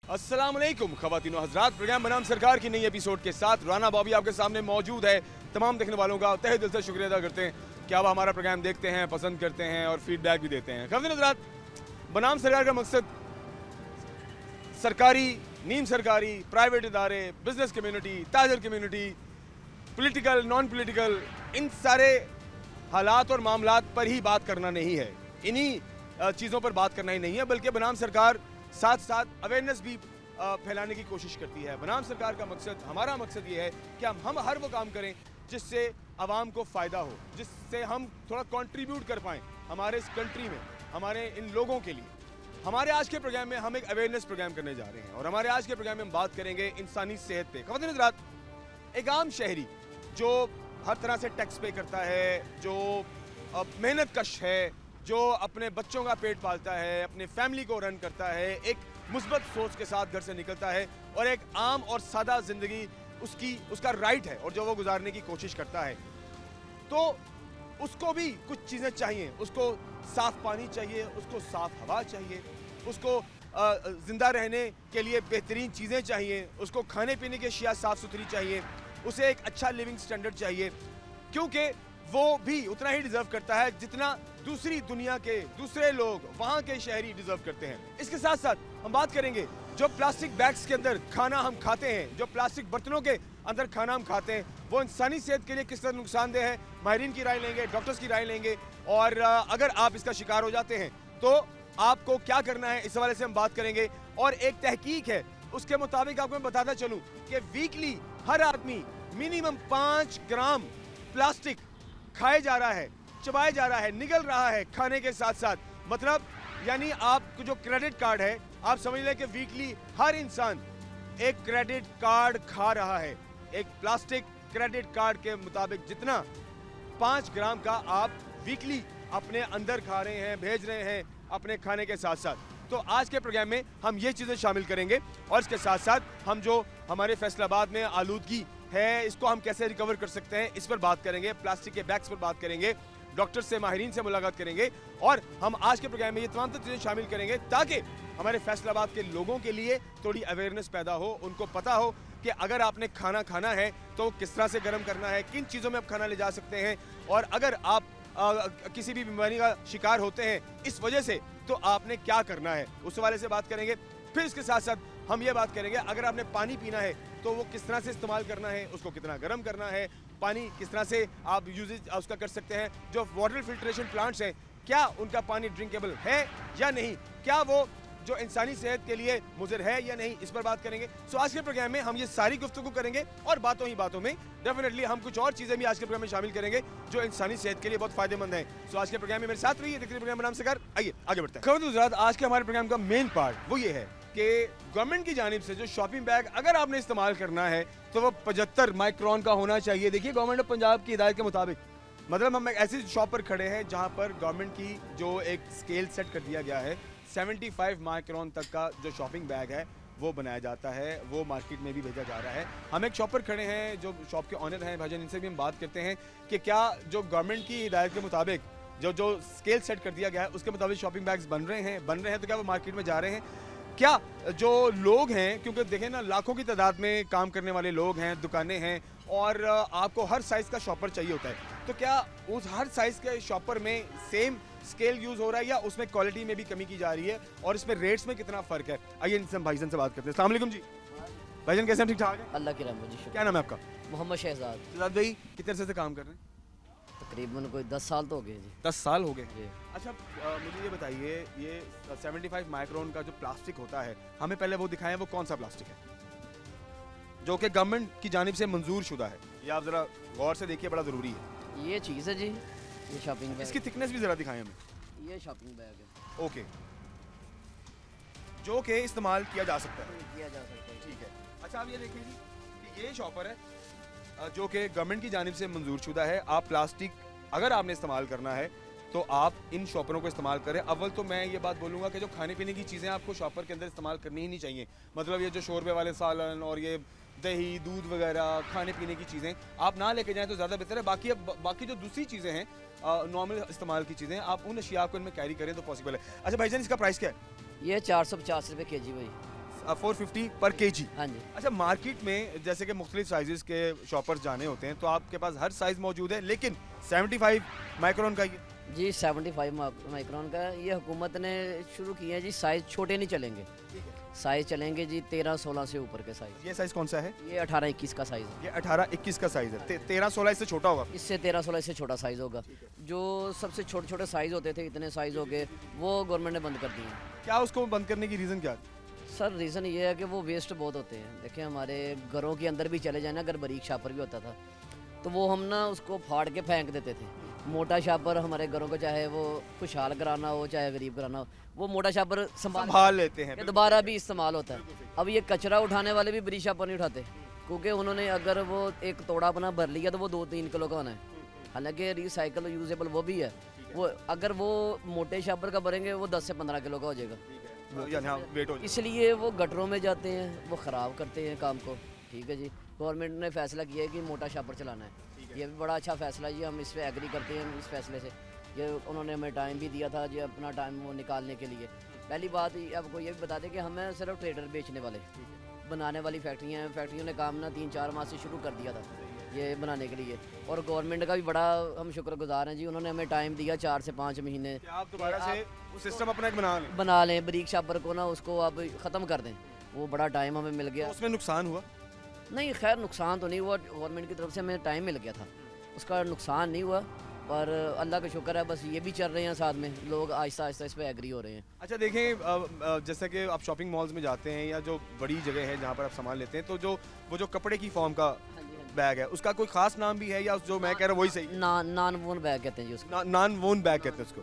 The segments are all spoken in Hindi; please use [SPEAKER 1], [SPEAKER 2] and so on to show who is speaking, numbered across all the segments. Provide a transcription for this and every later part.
[SPEAKER 1] अस्सलाम वालेकुम ख़वातीन व हज़रात, प्रोग्राम बनाम सरकार की नई एपिसोड के साथ राना बॉबी आपके सामने मौजूद है। तमाम देखने वालों का तहे दिल से शुक्रिया अदा करते हैं कि आप हमारा प्रोग्राम देखते हैं, पसंद करते हैं और फीडबैक भी देते हैं। ख़वातीन हज़रात, बनाम सरकार का मकसद सरकारी, नीम सरकारी, प्राइवेट इदारे, बिजनेस कम्युनिटी, ताजर कम्युनिटी, पॉलिटिकल, नॉन पॉलिटिकल, इन सारे हालात और मामलात पर ही बात करना नहीं है, इन्हीं चीज़ों पर बात करना ही नहीं है, बल्कि बनाम सरकार साथ साथ अवेयरनेस भी फैलाने की कोशिश करती है। बनाम सरकार का मकसद, हमारा मकसद ये है कि हम हर वो काम करें जिससे आवाम को फ़ायदा हो, जिससे हम थोड़ा कंट्रीब्यूट कर पाएँ हमारे इस कंट्री में, हमारे इन लोगों के लिए। हमारे आज के प्रोग्राम में हम एक अवेयरनेस प्रोग्राम करने जा रहे हैं और हमारे आज के प्रोग्राम में हम बात करेंगे इंसानी सेहत पे। ख़वातीन हज़रात, एक आम शहरी जो हर तरह से टैक्स पे करता है, जो मेहनत कश है, जो अपने बच्चों का पेट पालता है, अपने फैमिली को रन करता है, एक मुस्बत सोच के साथ घर से निकलता है और एक आम और सादा ज़िंदगी उसका राइट है और जो वो गुजारने की कोशिश करता है, तो उसको भी कुछ चीज़ें चाहिए। उसको साफ़ पानी चाहिए, उसको साफ़ हवा चाहिए, उसको ज़िंदा रहने के लिए बेहतरीन चीज़ें चाहिए, उसको खाने पीने की अशिया साफ़ सुथरी चाहिए, उसे एक अच्छा लिविंग स्टैंडर्ड चाहिए, क्योंकि वो भी उतना ही डिज़र्व करता है जितना दूसरी दुनिया के दूसरे लोग, वहाँ के शहरी डिज़र्व करते हैं। इसके साथ साथ हम बात करेंगे जो प्लास्टिक बैग्स के अंदर खाना हम खाते हैं, जो प्लास्टिक बर्तनों के अंदर खाना हम खाते हैं, वो इंसानी सेहत के लिए किस तरह नुकसानदेह है। माहिरीन की राय लेंगे, डॉक्टर्स की राय लेंगे और अगर आप इसका शिकार हो जाते हैं तो आपको क्या करना है, इस हवाले से हम बात करेंगे। और एक तहकीक है, उसके मुताबिक आपको मैं बताता चलूँ कि वीकली हर आदमी मिनिमम 5 ग्राम प्लास्टिक खाए जा रहा है, चबाया जा रहा है, निगल रहा है खाने के साथ साथ। मतलब यानी आपको जो क्रेडिट कार्ड है, आप समझ लें कि वीकली हर इंसान एक क्रेडिट कार्ड खा रहा है। एक प्लास्टिक क्रेडिट कार्ड के मुताबिक जितना 5 ग्राम का आप वीकली अपने अंदर खा रहे हैं, भेज रहे हैं अपने खाने के साथ साथ। तो आज के प्रोग्राम में हम ये चीज़ें शामिल करेंगे और इसके साथ साथ हम जो हमारे फैसलाबाद में आलूदगी है, इसको हम कैसे रिकवर कर सकते हैं, इस पर बात करेंगे। प्लास्टिक के बैग्स पर बात करेंगे, डॉक्टर से, माहिरीन से मुलाकात करेंगे और हम आज के प्रोग्राम में ये तमाम चीज़ें शामिल करेंगे ताकि हमारे फैसलाबाद के लोगों के लिए थोड़ी अवेयरनेस पैदा हो, उनको पता हो कि अगर आपने खाना खाना है तो किस तरह से गर्म करना है, किन चीज़ों में आप खाना ले जा सकते हैं, और अगर आप किसी भी बीमारी का शिकार होते हैं इस वजह से तो आपने क्या करना है, उस हवाले से बात करेंगे। फिर इसके साथ साथ हम ये बात करेंगे अगर आपने पानी पीना है तो वो किस तरह से इस्तेमाल करना है, उसको कितना गर्म करना है, पानी किस तरह से आप यूजेज उसका कर सकते हैं। जो वाटर फिल्ट्रेशन प्लांट्स हैं, क्या उनका पानी ड्रिंकेबल है या नहीं, क्या वो जो इंसानी सेहत के लिए मुज़र है या नहीं, इस पर बात करेंगे। सो आज के प्रोग्राम में हम ये सारी गुफ्तगू करेंगे और बातों ही बातों में डेफिनेटली हम कुछ और चीज़ें भी आज के प्रोग्राम में शामिल करेंगे जो इंसानी सेहत के लिए बहुत फायदेमंद है। सो आज के प्रोग्राम में मेरे साथ रहिए, देखिए प्रोग्राम का नाम सरकार। आइए आगे बढ़ते हैं। खबर गुजरात, आज के हमारे प्रोग्राम का मेन पार्ट वो ये है कि गवर्नमेंट की जानिब से जो शॉपिंग बैग अगर आपने इस्तेमाल करना है तो वो 75 माइक्रोन का होना चाहिए। देखिए गवर्नमेंट ऑफ पंजाब की हिदायत के मुताबिक, मतलब हम एक ऐसी शॉप पर खड़े हैं जहां पर गवर्नमेंट की जो एक स्केल सेट कर दिया गया है, 75 माइक्रोन तक का जो शॉपिंग बैग है वो बनाया जाता है, वो मार्केट में भी भेजा जा रहा है। हम एक शॉप पर खड़े हैं, जो शॉप के ऑनर हैं भाईजान, इनसे भी हम बात करते हैं कि क्या जो गवर्नमेंट की हिदायत के मुताबिक जो स्केल सेट कर दिया गया है उसके मुताबिक शॉपिंग बैग्स बन रहे हैं तो क्या वो मार्केट में जा रहे हैं। क्या जो लोग हैं, क्योंकि देखें ना, लाखों की तादाद में काम करने वाले लोग हैं, दुकानें हैं और आपको हर साइज़ का शॉपर चाहिए होता है, तो क्या उस हर साइज़ के शॉपर में सेम स्केल यूज़ हो रहा है या उसमें क्वालिटी में भी कमी की जा रही है और इसमें रेट्स में कितना फ़र्क है। आइए इनसे हम भाईजान से बात करते हैं। अस्सलाम वालेकुम जी। भाईजान कैसे हैं, ठीक ठाक हैं?
[SPEAKER 2] अल्लाह की रहमत जी।
[SPEAKER 1] क्या नाम है आपका?
[SPEAKER 2] मोहम्मद शहजाद।
[SPEAKER 1] शहजाद भाई कितने अरसे से काम कर रहे हैं?
[SPEAKER 2] तकरीबन कोई 10 साल तो हो गए जी।
[SPEAKER 1] 10 साल हो गए।
[SPEAKER 2] जी।
[SPEAKER 1] अच्छा मुझे ये बताइए, ये 75 माइक्रोन का जो प्लास्टिक होता है, हमें पहले वो दिखाएं वो कौन सा प्लास्टिक है जो कि गवर्नमेंट की जानिब से मंजूर शुदा है। ये आप ज़रा गौर से देखिए, बड़ा ज़रूरी है।
[SPEAKER 2] ये चीज़ है जी, ये शॉपिंग बैग।
[SPEAKER 1] इसकी थिकनेस भी ज़रा दिखाएं हमें।
[SPEAKER 2] ये शॉपिंग बैग है।
[SPEAKER 1] ओके, जो कि इस्तेमाल किया जा सकता है।
[SPEAKER 2] किया जा सकता है।
[SPEAKER 1] ठीक है। अच्छा आप ये देखिए जी कि ये शॉपर है जो कि गवर्नमेंट की जानिब से मंजूर शुदा है। आप प्लास्टिक अगर आपने इस्तेमाल करना है तो आप इन शॉपरों को इस्तेमाल करें। अव्वल तो मैं ये बात बोलूँगा कि जो खाने पीने की चीज़ें आपको शॉपर के अंदर इस्तेमाल करनी ही नहीं चाहिए। मतलब ये जो शोरबे वाले सालन और ये दही दूध वगैरह खाने पीने की चीज़ें आप ना लेके जाएं तो ज़्यादा बेहतर है। बाकी जो दूसरी चीज़ें हैं, नॉर्मल इस्तेमाल की चीज़ें, आप उन अशिया को इनमें कैरी करें तो पॉसिबल है। अच्छा भाईजान, इसका प्राइस क्या है?
[SPEAKER 2] ये 450 रुपये केजी भाई।
[SPEAKER 1] 450 पर केजी।
[SPEAKER 2] हाँ जी
[SPEAKER 1] अच्छा, मार्केट में जैसे कि मुख्तलिफ साइजेस के शॉपर्स जाने होते हैं तो आपके पास हर साइज मौजूद है, लेकिन 75 माइक्रोन का ये
[SPEAKER 2] जी 75 माइक्रोन का ये हुकूमत ने शुरू किया है जी। साइज़ छोटे नहीं चलेंगे, साइज़ चलेंगे जी 13-16 से ऊपर के साइज़।
[SPEAKER 1] ये साइज कौन सा है?
[SPEAKER 2] ये 18-21 का साइज़ है।
[SPEAKER 1] ये 18-21 का साइज है। 13-16 इससे छोटा होगा।
[SPEAKER 2] इससे 13-16 से छोटा साइज़ होगा। जो सबसे छोटे छोटे साइज़ होते थे, इतने साइज़ हो गए, वो गवर्नमेंट ने बंद कर दिए हैं।
[SPEAKER 1] क्या उसको बंद करने की रीज़न क्या है?
[SPEAKER 2] सर रीज़न ये है कि वो वेस्ट बहुत होते हैं। देखिए हमारे घरों के अंदर भी चले जाए ना, अगर बारीक शापर भी होता था तो वो हम ना उसको फाड़ के फेंक देते थे। मोटा शापर हमारे घरों को, चाहे वो खुशहाल कराना हो चाहे गरीब कराना हो, वो मोटा शापर
[SPEAKER 1] संभाल लेते हैं।
[SPEAKER 2] के दोबारा भी इस्तेमाल होता है। अब ये कचरा उठाने वाले भी बड़ी शापर नहीं उठाते, क्योंकि उन्होंने अगर वो एक तोड़ा अपना भर लिया तो वो 2-3 किलो का होना है। हालांकि रिसाइकल यूजेबल वो भी है, वो अगर वो मोटे शापर का भरेंगे वो 10 से 15 किलो का हो जाएगा।
[SPEAKER 1] यानी हाँ, वेट हो जाए।
[SPEAKER 2] इसलिए वो गटरों में जाते हैं, वो ख़राब करते हैं काम को। ठीक है जी, गवर्नमेंट ने फैसला किया है कि मोटा शापर चलाना है। ये भी बड़ा अच्छा फैसला है जी, हम इस पर एग्री करते हैं इस फैसले से। ये उन्होंने हमें टाइम भी दिया था जी, अपना टाइम वो निकालने के लिए। पहली बात आपको ये भी बता दें कि हमें सिर्फ ट्रेडर बेचने वाले, बनाने वाली फैक्ट्रियाँ हैं, फैक्ट्रियों ने काम ना 3-4 माह से शुरू कर दिया था ये बनाने के लिए। और गवर्नमेंट का भी बड़ा हम शुक्रगुजार हैं जी, उन्होंने हमें टाइम दिया 4 से 5 महीने।
[SPEAKER 1] आप दोबारा से वो सिस्टम अपना एक बना
[SPEAKER 2] बना लें बारीक शापर को ना, उसको अब ख़त्म कर दें। वो बड़ा टाइम हमें मिल गया।
[SPEAKER 1] उसमें नुकसान हुआ?
[SPEAKER 2] नहीं खैर नुकसान तो नहीं हुआ, गवर्नमेंट की तरफ से हमें टाइम मिल गया था, उसका नुकसान नहीं हुआ। पर अल्लाह का शुक्र है, बस ये भी चल रहे हैं साथ में, लोग आहिस्ता आहिस्ता इस पर एग्री हो रहे हैं।
[SPEAKER 1] अच्छा देखें, जैसे कि आप शॉपिंग मॉल्स में जाते हैं या जो बड़ी जगह है जहाँ पर आप सामान लेते हैं, तो वो जो कपड़े की फॉर्म का बैग है उसका कोई खास नाम भी है या जो मैं कह रहा हूँ वही सही?
[SPEAKER 2] नॉन वोन बैग कहते हैं जी उसको।
[SPEAKER 1] नॉन वोन बैग कहते हैं उसको।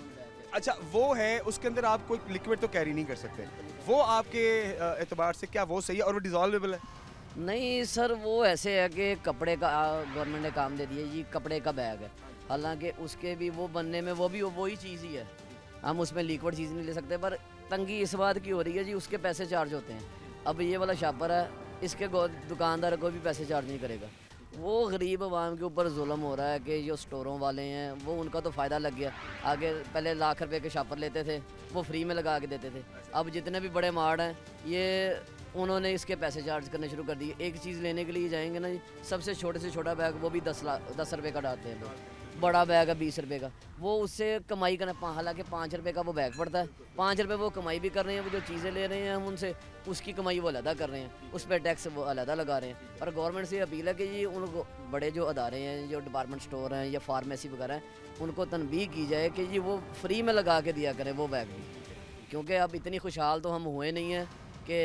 [SPEAKER 1] अच्छा, वो है, उसके अंदर आप कोई लिक्विड तो कैरी नहीं कर सकते, वो आपके एतबार से क्या वो सही है और वो डिजॉल्वेबल है?
[SPEAKER 2] नहीं सर, वो ऐसे है कि कपड़े का गवर्नमेंट ने काम दे दिया जी, कपड़े का बैग है। हालांकि उसके भी वो बनने में वो भी वही चीज़ ही है, हम उसमें लिक्विड चीज़ नहीं ले सकते। पर तंगी इस बात की हो रही है जी, उसके पैसे चार्ज होते हैं। अब ये वाला शापर है, इसके दुकानदार को भी पैसे चार्ज नहीं करेगा। वो गरीब आवाम के ऊपर जुल्म हो रहा है कि जो स्टोरों वाले हैं वो उनका तो फ़ायदा लग गया। आगे पहले लाख रुपए के शापर लेते थे, वो फ्री में लगा के देते थे। अब जितने भी बड़े मार्ट हैं ये उन्होंने इसके पैसे चार्ज करने शुरू कर दिए। एक चीज़ लेने के लिए जाएंगे ना जी, सबसे छोटे से छोटा बैग वो भी 10 रुपये का डालते हैं लोग, बड़ा बैग है 20 रुपये का। वो उससे कमाई करना, हालांकि 5 रुपये का वो बैग पड़ता है, 5 रुपये वो कमाई भी कर रहे हैं। वो जो चीज़ें ले रहे हैं हम उनसे, उसकी कमाई वो अलहदा कर रहे हैं, उस पर टैक्स वो अलहदा लगा रहे हैं। और गवर्नमेंट से अपील है कि जी उनको बड़े जो अदारे हैं, जो डिपार्टमेंट स्टोर हैं या फार्मेसी वगैरह हैं, उनको तनबीह की जाए कि जी वो फ्री में लगा के दिया करें वो बैग भी। क्योंकि अब इतनी खुशहाल तो हम हुए नहीं हैं कि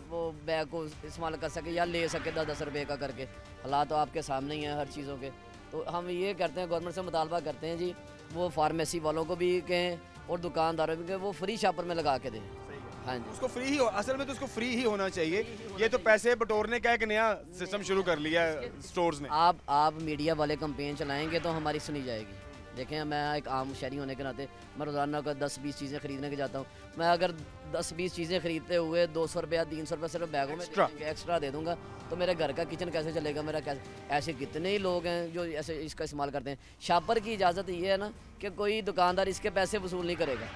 [SPEAKER 2] वो बैग को इस्तेमाल कर सके या ले सके 10-10 रुपये का करके। हालात तो आपके सामने ही हैं हर चीज़ों के। तो हम ये करते हैं, गवर्नमेंट से मुतालबा करते हैं जी, वो फार्मेसी वालों को भी कहें और दुकानदारों भी कहें, वो फ्री शापर में लगा के दें। हाँ जी,
[SPEAKER 1] उसको फ्री ही हो, असल में तो उसको फ्री ही होना चाहिए। ये तो पैसे बटोरने का एक नया सिस्टम शुरू कर लिया है स्टोर्स ने।
[SPEAKER 2] आप मीडिया वाले कंपेन चलाएंगे तो हमारी सुनी जाएगी। देखें, मैं एक आम शहरी होने के नाते मैं रोज़ाना का 10-20 चीज़ें ख़रीदने के जाता हूँ। मैं अगर 10-20 चीज़ें ख़रीदते हुए 200 रुपया 300 रुपये सिर्फ बैगों में एक्स्ट्रा दे दूँगा तो मेरे घर का किचन कैसे चलेगा, मेरा कैसे? ऐसे कितने ही लोग हैं जो ऐसे इसका इस्तेमाल करते हैं। शापर की इजाज़त ये है ना कि कोई दुकानदार इसके पैसे वसूल नहीं करेगा।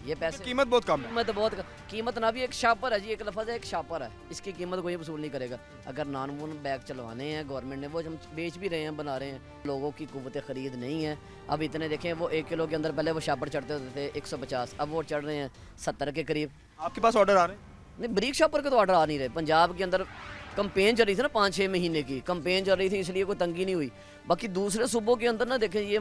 [SPEAKER 2] ये पैसे
[SPEAKER 1] तो कीमत बहुत कम है।
[SPEAKER 2] कीमत ना भी, एक शापर है जी, एक लफ्ज़ है, एक शापर है, इसकी कीमत कोई वसूल नहीं करेगा। अगर नॉन वोन बैग चलवाने हैं गवर्नमेंट ने, वो हम बेच भी रहे हैं, बना रहे हैं। लोगों की कुव्वत ख़रीद नहीं है। अब इतने देखें, वो 1 किलो के अंदर पहले वो शापर चढ़ते होते थे 150, अब वो चढ़ रहे हैं 70 के करीब।
[SPEAKER 1] आपके पास ऑर्डर आ रहे हैं?
[SPEAKER 2] नहीं, ब्रीक शापर के तो ऑर्डर आ नहीं रहे। पंजाब के अंदर कंपेन चल रही थी ना, 5-6 महीने की कंपेन चल रही थी, इसलिए कोई तंगी नहीं हुई। बाकी दूसरे सूबों के अंदर ना देखें, ये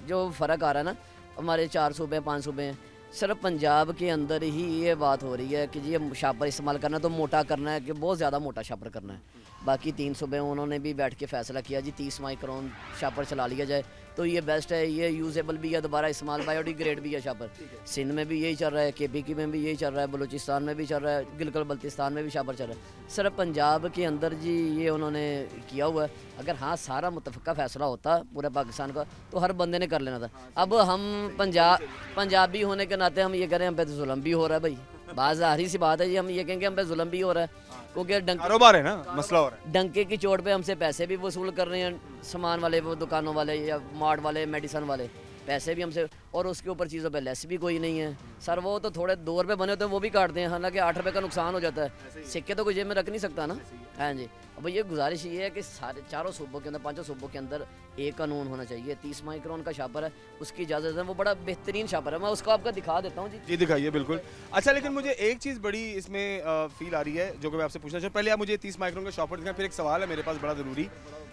[SPEAKER 2] जो फ़र्क आ रहा है ना, हमारे 4 सूबे हैं 5 सूबे हैं, सिर्फ पंजाब के अंदर ही ये बात हो रही है कि ये शापर इस्तेमाल करना तो मोटा करना है, कि बहुत ज़्यादा मोटा शापर करना है। बाकी 3 सूबे उन्होंने भी बैठ के फ़ैसला किया जी 30 माइक्रोन शापर चला लिया जाए तो ये बेस्ट है, ये यूजेबल भी है, दोबारा इस्तेमाल बायोडिग्रेड भी है शापर। सिंध में भी यही चल रहा है, KPK में भी यही चल रहा है, बलूचिस्तान में भी चल रहा है, गिलगित बल्तिस्तान में भी शापर चल रहा है। सिर्फ पंजाब के अंदर जी ये उन्होंने किया हुआ है। अगर हाँ सारा मुतफ़क़ा फ़ैसला होता पूरे पाकिस्तान का तो हर बंदे ने कर लेना था। अब हम पंजाबी होने के नाते हम ये कह रहे हैं हम पे तो जुल्म भी हो रहा है भाई, बात ज़ाहिर सी बात है जी, हम ये कहेंगे हम पे जुल्म भी हो रहा है, क्योंकि
[SPEAKER 1] कारोबार है ना, मसला हो रहा है।
[SPEAKER 2] डंके की चोट पे हमसे पैसे भी वसूल कर रहे हैं सामान वाले, वो दुकानों वाले या मार्ट वाले, मेडिसन वाले पैसे भी हमसे, और उसके ऊपर चीज़ों पे लेस भी कोई नहीं है सर। वो तो थोड़े 2 रुपये बने होते हैं वो भी काटते हैं, हालांकि 8 रुपये का नुकसान हो जाता है। सिक्के तो कोई जेब में रख नहीं सकता ना। हाँ जी। अब ये गुजारिश ये है कि सारे चारों सूबों के अंदर, 5 सूबों के अंदर एक कानून होना चाहिए। 30 माइक्रोन का शापर है, उसकी इजाज़त है, वो बड़ा बेहतरीन शापर है। मैं उसको आपको दिखा देता हूँ जी।
[SPEAKER 1] जी दिखाइए बिल्कुल। अच्छा, लेकिन मुझे एक चीज़ बड़ी इसमें फील आ रही है जो कि मैं आपसे पूछना चाहूँ। पहले आप मुझे 30 माइक्रोन का शॉपर दिखाएं, फिर एक सवाल है मेरे पास बड़ा ज़रूरी,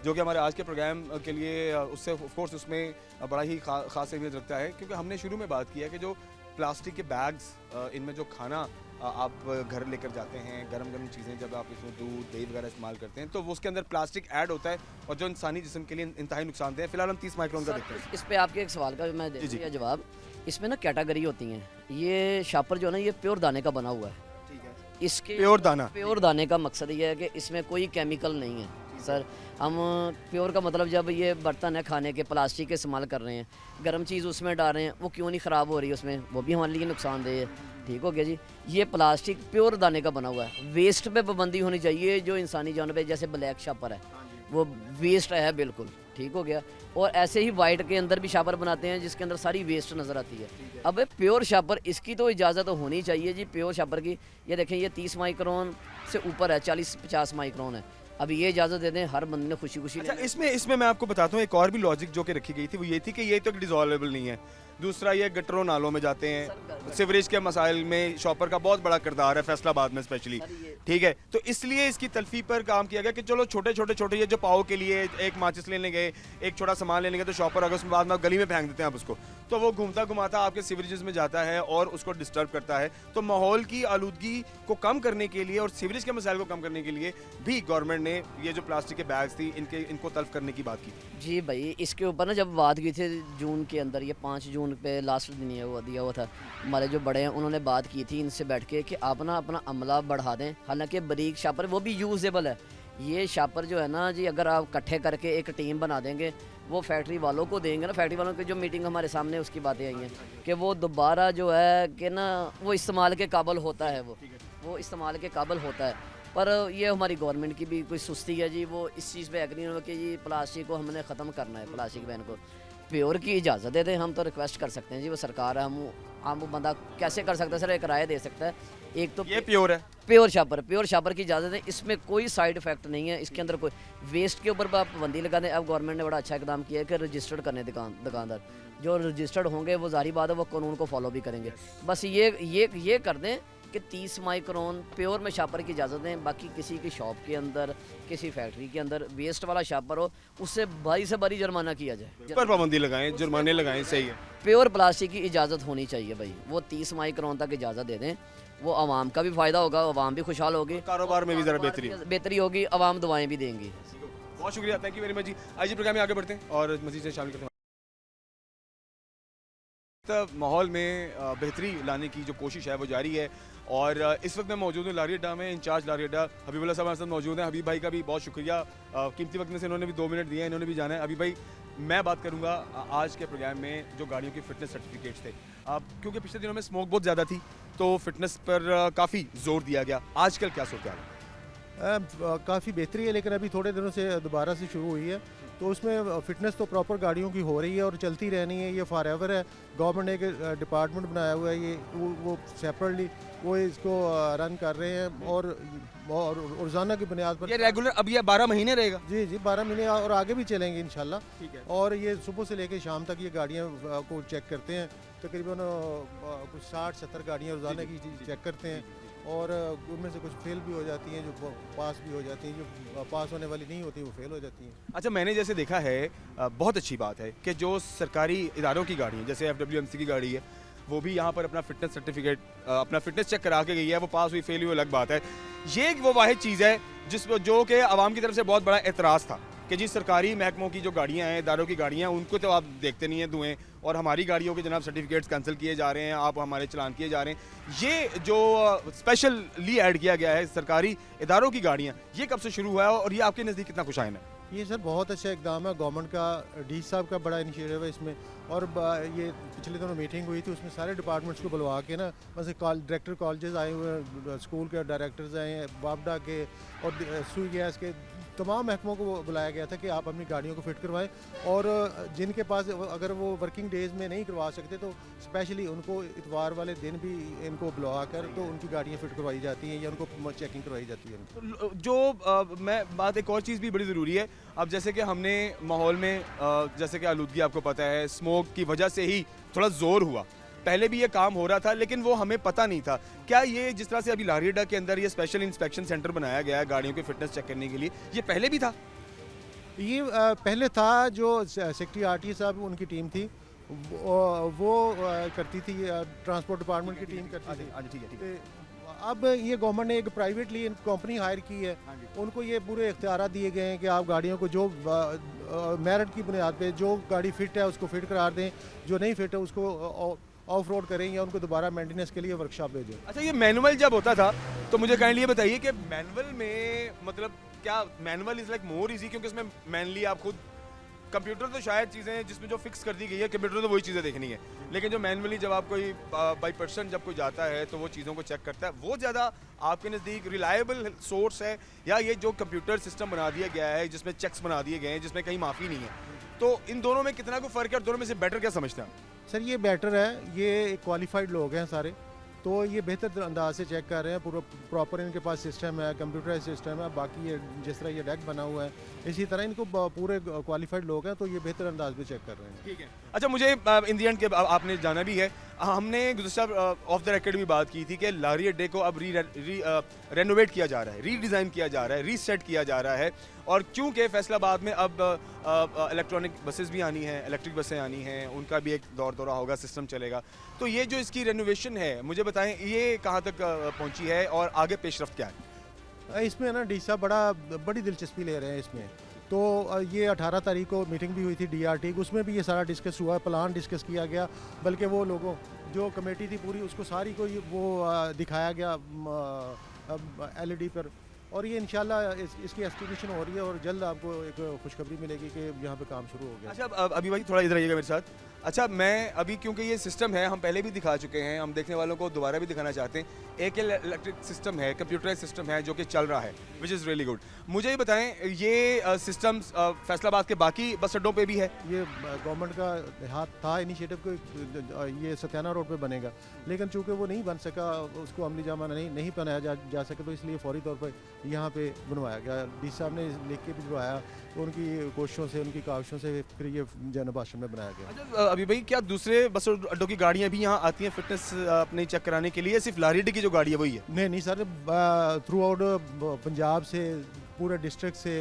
[SPEAKER 1] जो कि हमारे आज के प्रोग्राम के लिए उससे ऑफ कोर्स उसमें बड़ा ही खास अहमियत रखता है, क्योंकि हमने शुरू में बात की है कि जो प्लास्टिक के बैग्स, इनमें जो खाना आप घर लेकर जाते हैं, गरम गरम चीज़ें, जब आप इसमें दूध दही वगैरह इस्तेमाल करते हैं तो वो उसके अंदर प्लास्टिक ऐड होता है और जो इंसानी जिस्म के लिए इंतहाई नुकसानदेह है। फिलहाल हम 30 माइक्रोन का देखते हैं।
[SPEAKER 2] इस पे आपके एक सवाल का मैं दे दिया जवाब। इसमें ना कैटेगरी होती हैं। ये शापर जो है ना, ये प्योर दाने का बना हुआ है।
[SPEAKER 1] ठीक है,
[SPEAKER 2] इसके प्योर दाने का मकसद ये है कि इसमें कोई केमिकल नहीं है सर। हम प्योर का मतलब, जब ये बर्तन है खाने के प्लास्टिक के इस्तेमाल कर रहे हैं, गर्म चीज़ उसमें डाल रहे हैं, वो क्यों नहीं ख़राब हो रही है उसमें, वो भी हमारे लिए नुकसानदेह है। ठीक हो गया जी। ये प्लास्टिक प्योर दाने का बना हुआ है। वेस्ट पे पाबंदी होनी चाहिए। जो इंसानी जानवर पे जैसे ब्लैक शापर है वो वेस्ट है बिल्कुल। ठीक हो गया। और ऐसे ही वाइट के अंदर भी शापर बनाते हैं जिसके अंदर सारी वेस्ट नज़र आती है। अब प्योर शापर, इसकी तो इजाज़त होनी चाहिए जी प्योर शापर की। ये देखें, ये 30 माइक्रोन से ऊपर है, 40-50 माइक्रोन है। अब ये इजाज़त दे दें, हर बंदे ने खुशी खुशी।
[SPEAKER 1] अच्छा, इसमें मैं आपको बताता हूँ एक और भी लॉजिक जो कि रखी गई थी, वो ये थी कि ये तो डिसॉल्वेबल नहीं है। दूसरा, ये गटरों नालों में जाते हैं, सीवरेज के मसाइल में शॉपर का बहुत बड़ा किरदार है, फैसलाबाद में स्पेशली। ठीक है, तो इसलिए इसकी तल्फी पर काम किया गया कि चलो छोटे ये जो पाव के लिए एक माचिस लेने गए, एक छोटा सामान लेने गए, तो शॉपर अगर उसमें बाद में गली में फेंक देते हैं आप उसको, तो वो घूमता घुमाता आपके सीवरेजेस में जाता है और उसको डिस्टर्ब करता है। तो माहौल की आलूदगी को कम करने के लिए और सीवरेज के मसाइल को कम करने के लिए भी गवर्नमेंट ने ये जो प्लास्टिक के बैग्स थी इनको तल्फ करने की बात की थी।
[SPEAKER 2] जी भाई, इसके ऊपर ना जब बात की थी जून के अंदर, ये 5 जून पे लास्ट दिन ये हुआ दिया हुआ था, हमारे जो बड़े हैं उन्होंने बात की थी इनसे बैठ के कि आप ना अपना अमला बढ़ा दें। हालांकि बारीक शापर वो भी यूजेबल है। ये शापर जो है ना जी, अगर आप इकट्ठे करके एक टीम बना देंगे, वो फैक्ट्री वालों को देंगे ना, फैक्ट्री वालों की जो मीटिंग हमारे सामने उसकी बातें आई हैं कि वो दोबारा जो है कि ना वो इस्तेमाल के काबिल होता है, वो इस्तेमाल के काबिल होता है। पर ये हमारी गवर्नमेंट की भी कोई सुस्ती है जी, वो इस चीज़ पे एग्री हो कि जी प्लास्टिक को हमने ख़त्म करना है, प्लास्टिक बैन को। प्योर की इजाज़त दे दें, हम तो रिक्वेस्ट कर सकते हैं जी, वो सरकार है, हम वो बंदा कैसे कर सकता है सर, एक राय दे सकता है। एक तो
[SPEAKER 1] ये प्योर है,
[SPEAKER 2] प्योर शापर की इजाज़त है, इसमें कोई साइड इफेक्ट नहीं है, इसके अंदर कोई वेस्ट के ऊपर आप पाबंदी लगा दें। अब गवर्नमेंट ने बड़ा अच्छा इकदाम किया है कि रजिस्टर्ड करने दुकानदार जो रजिस्टर्ड होंगे वो ज़ाहिर बात है वो कानून को फॉलो भी करेंगे। बस ये कर दें कि 30 माइक्रोन प्योर में शापर की इजाज़त दें। बाकी किसी की शॉप के अंदर, किसी फैक्ट्री के अंदर वेस्ट वाला शापर हो, उससे भारी से भारी जुर्माना किया जाए,
[SPEAKER 1] पर पाबंदी लगाएं, जुर्माने लगाएं। सही है,
[SPEAKER 2] प्योर प्लास्टिक की इजाज़त होनी चाहिए भाई। वो 30 माइक्रोन तक इजाज़त दे दें, वो आवाम का भी फ़ायदा होगा, आवाम भी खुशहाल होगी,
[SPEAKER 1] कारोबार में भी ज़रा
[SPEAKER 2] बेहतरी होगी, आवाम दुआएं भी देंगी।
[SPEAKER 1] बहुत शुक्रिया, थैंक यू वेरी मच जी। आज प्रोग्राम में आगे बढ़ते हैं और मज़ीद से शामिल करते हैं। माहौल में बेहतरी लाने की जो कोशिश है वो जारी है और इस वक्त मैं मौजूद हूँ लारी अड्डा में। इंचार्ज लारी अड्डा हबीबुल्लाह साहब हमारे साथ मौजूद हैं। हबीब भाई का भी बहुत शुक्रिया, कीमती वक्त में से इन्होंने भी 2 मिनट दिए हैं, इन्होंने भी जाना है। हबीब भाई, मैं बात करूँगा आज के प्रोग्राम में जो गाड़ियों की फ़िटनेस सर्टिफिकेट्स थे, क्योंकि पिछले दिनों में स्मोक बहुत ज़्यादा थी तो फिटनेस पर काफ़ी जोर दिया गया। आजकल क्या सूरत है?
[SPEAKER 3] काफ़ी बेहतरी है, लेकिन अभी थोड़े दिनों से दोबारा से शुरू हुई है, तो उसमें फ़िटनेस तो प्रॉपर गाड़ियों की हो रही है और चलती रहनी है। ये फॉर एवर है। गवर्नमेंट ने एक डिपार्टमेंट बनाया हुआ है, ये वो सेपरेटली वो इसको रन कर रहे हैं और रोज़ाना की बुनियाद पर
[SPEAKER 1] ये रेगुलर अब ये 12 महीने रहेगा?
[SPEAKER 3] जी 12 महीने और आगे भी चलेंगे इंशाल्लाह।
[SPEAKER 1] ठीक है।
[SPEAKER 3] और ये सुबह से लेकर शाम तक ये गाड़ियाँ को चेक करते हैं, तकरीबन कुछ 60-70 गाड़ियाँ रोज़ाना की चेक करते हैं और उनमें से कुछ फेल भी हो जाती हैं, जो पास भी हो जाती हैं, जो पास होने वाली नहीं होती वो फेल हो जाती हैं।
[SPEAKER 1] अच्छा, मैंने जैसे देखा है, बहुत अच्छी बात है कि जो सरकारी इदारों की गाड़ी है, जैसे FWMC की गाड़ी है, वो भी यहाँ पर अपना फिटनेस सर्टिफिकेट, अपना फिटनेस चेक करा के गई है। वो पास हुई फेल हुई अलग बात है। ये वो वाहिद चीज़ है जो कि आवाम की तरफ से बहुत बड़ा एतराज़ था कि जी सरकारी महकमों की जो गाड़ियाँ हैं, इदारों की गाड़ियाँ, उनको तो आप देखते नहीं हैं धुएँ, और हमारी गाड़ियों के जनाब सर्टिफिकेट्स कैंसिल किए जा रहे हैं, आप हमारे चलान किए जा रहे हैं। ये जो स्पेशली ऐड किया गया है सरकारी इदारों की गाड़ियाँ, ये कब से शुरू हुआ है और ये आपके नज़दीक कितना खुशाइन है?
[SPEAKER 3] ये सर बहुत अच्छा इकदाम है गवर्नमेंट का, डी साहब का बड़ा इनिशिएटिव है इसमें। और ये पिछले दिनों मीटिंग हुई थी, उसमें सारे डिपार्टमेंट्स को बुलवा के ना, बस डायरेक्टर कॉलेजेस आए हुए हैं, स्कूल के डायरेक्टर्स आए हैं, बाबडा के और सुई गैस के, तमाम महकमों को बुलाया गया था कि आप अपनी गाड़ियों को फिट करवाएं, और जिनके पास अगर वो वर्किंग डेज़ में नहीं करवा सकते तो स्पेशली उनको इतवार वाले दिन भी इनको बुला कर तो उनकी गाड़ियाँ फिट करवाई जाती हैं या उनको चेकिंग करवाई जाती है।
[SPEAKER 1] जो मैं बात एक और चीज़ भी बड़ी ज़रूरी है। अब जैसे कि हमने माहौल में जैसे कि आलूदगी आपको पता है, स्मोक की वजह से ही थोड़ा ज़ोर हुआ। पहले भी ये काम हो रहा था लेकिन वो हमें पता नहीं था। क्या ये जिस तरह से अभी लारी अड्डा के अंदर ये स्पेशल इंस्पेक्शन सेंटर बनाया गया है गाड़ियों की फिटनेस चेक करने के लिए, ये पहले भी था?
[SPEAKER 3] ये पहले था, जो सेक्रेटरी आरटी साहब उनकी टीम थी वो करती थी, ट्रांसपोर्ट डिपार्टमेंट की टीम करती थी।
[SPEAKER 1] ठीक है।
[SPEAKER 3] अब ये गवर्नमेंट ने एक प्राइवेटली कंपनी हायर की है, उनको ये पूरे इख्तियार दिए गए हैं कि आप गाड़ियों को जो मेरिट की बुनियाद पे जो गाड़ी फिट है उसको फिट करार दें, जो नहीं फिट है उसको ऑफ रोड करें या उनको दोबारा मेंटेनेंस के लिए वर्कशॉप भेजें।
[SPEAKER 1] अच्छा, ये मैनुअल जब होता था तो मुझे काइंडली ये बताइए कि मैनुअल में मतलब क्या manual is like more easy, क्योंकि इसमें मैनली आप खुद कंप्यूटर तो शायद चीज़ें जिसमें जो फिक्स कर दी गई है कंप्यूटर तो वही चीज़ें देखनी है, लेकिन जो मैनुअली जब आप कोई बाई पर्सन जब कोई जाता है तो वो चीज़ों को चेक करता है, वो ज़्यादा आपके नज़दीक रिलायबल सोर्स है या ये जो कंप्यूटर सिस्टम बना दिया गया है जिसमें चेक्स बना दिए गए हैं जिसमें कहीं माफ़ी नहीं है? तो इन दोनों में कितना कोई फ़र्क है और दोनों में से बेटर क्या समझते हैं?
[SPEAKER 3] सर ये बेटर है, ये क्वालिफाइड लोग हैं सारे, तो ये बेहतर अंदाज से चेक कर रहे हैं, पूरा प्रॉपर इनके पास सिस्टम है, कंप्यूटराइज सिस्टम है। बाकी ये जिस तरह ये डेक बना हुआ है इसी तरह इनको पूरे क्वालिफाइड लोग हैं, तो ये बेहतर अंदाज में चेक कर रहे हैं।
[SPEAKER 1] ठीक है। अच्छा, मुझे इन दी एंड के आपने जाना भी है, हमने गुज़श्ता ऑफ द रिकॉर्ड भी बात की थी कि लारी अड्डे को अब रेनोवेट किया जा रहा है, रीडिज़ाइन किया जा रहा है, रीसेट किया जा रहा है, और क्योंकि फैसलाबाद में अब इलेक्ट्रॉनिक बसेस भी आनी हैं, इलेक्ट्रिक बसें आनी हैं, उनका भी एक दौर दौरा होगा, सिस्टम चलेगा, तो ये जो इसकी रेनोवेशन है मुझे बताएं ये कहाँ तक पहुँची है और आगे पेशरफ्त क्या है?
[SPEAKER 3] इसमें ना डी साहब बड़ी दिलचस्पी ले रहे हैं इसमें। तो ये 18 तारीख को मीटिंग भी हुई थी DRT, उसमें भी ये सारा डिस्कस हुआ, प्लान डिस्कस किया गया, बल्कि वो लोगों जो कमेटी थी पूरी उसको सारी को वो दिखाया गया LED पर, और ये इंशाल्लाह इसकी एस्टिमेशन हो रही है और जल्द आपको एक खुशखबरी मिलेगी कि यहाँ पे काम शुरू हो गया।
[SPEAKER 1] अच्छा, अभी भाई थोड़ा इधर आइएगा मेरे साथ। अच्छा, मैं अभी क्योंकि ये सिस्टम है हम पहले भी दिखा चुके हैं, हम देखने वालों को दोबारा भी दिखाना चाहते हैं। एक इलेक्ट्रिक सिस्टम है, कंप्यूटराइज सिस्टम है जो कि चल रहा है, विच इज़ रियली गुड। मुझे ये बताएं ये सिस्टम फैसलाबाद के बाकी बस अड्डों पे भी है?
[SPEAKER 3] ये गवर्नमेंट का हाथ था इनिशिएटिव को, ये सत्याना रोड पे बनेगा, लेकिन चूंकि वो नहीं बन सका, उसको अमली जामा नहीं बनाया जा सके, तो इसलिए फौरी तौर पर यहाँ पे बनवाया गया। डी साहब ने लिख के भिजवाया, तो उनकी कोशिशों से उनकी काविशों से फिर ये जनब आश्रम में बनाया गया।
[SPEAKER 1] अच्छा, अभी भाई क्या दूसरे बस अड्डों की गाड़ियाँ भी यहाँ आती हैं फिटनेस अपने चेक कराने के लिए, सिर्फ लारी अड्डे की जो गाड़ी है वही है?
[SPEAKER 3] नहीं सर, थ्रू आउट पंजाब से, पूरे डिस्ट्रिक्ट से,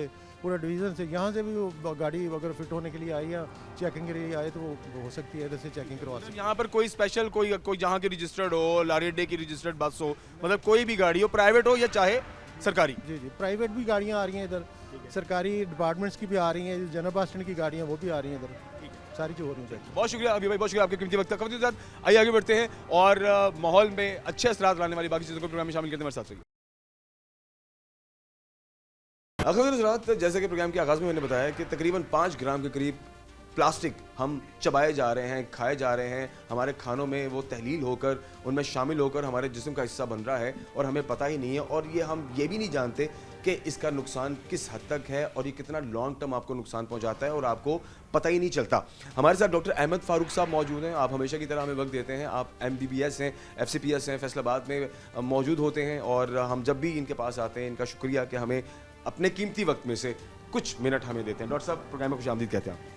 [SPEAKER 3] पूरे डिवीज़न से, यहाँ से भी वो गाड़ी अगर फिट होने के लिए आई या चेकिंग के लिए आए तो वो हो सकती है, जैसे चेकिंग करवा सकते हैं।
[SPEAKER 1] यहाँ पर कोई स्पेशल कोई जहाँ की रजिस्टर्ड हो, लारी अड्डे की रजिस्टर्ड बस हो, मतलब कोई भी गाड़ी हो, प्राइवेट हो या चाहे सरकारी?
[SPEAKER 3] जी, प्राइवेट भी गाड़ियाँ आ रही हैं इधर, सरकारी डिपार्टमेंट्स की भी आ रही हैं, जनब आश्रम की गाड़ियाँ वो भी आ रही हैं इधर, सारी जो हो रही हैं।
[SPEAKER 1] बहुत शुक्रिया अभी भाई, बहुत शुक्रिया आपके कीमती वक्त का। के साथ आइए आगे बढ़ते हैं और माहौल में अच्छे असरात लाने वाली बाकी चीज़ों को प्रोग्राम में शामिल करते हैं। हमारे साथ रहिए। जैसे कि प्रोग्राम के आगाज़ में मैंने बताया कि तकरीबन 5 ग्राम के करीब प्लास्टिक हम चबाए जा रहे हैं, खाए जा रहे हैं, हमारे खानों में वो तहलील होकर उनमें शामिल होकर हमारे जिस्म का हिस्सा बन रहा है और हमें पता ही नहीं है, और ये हम ये भी नहीं जानते कि इसका नुकसान किस हद तक है और ये कितना लॉन्ग टर्म आपको नुकसान पहुंचाता है और आपको पता ही नहीं चलता। हमारे साथ डॉक्टर अहमद फारूक साहब मौजूद हैं। आप हमेशा की तरह हमें वक्त देते हैं, आप MBBS हैं, FCPS हैं, फैसलाबाद में मौजूद होते हैं, और हम जब भी इनके पास आते हैं इनका शुक्रिया कि हमें अपने कीमती वक्त में से कुछ मिनट हमें देते हैं। डॉक्टर साहब, प्रोग्राम में खुशामदीद कहते हैं।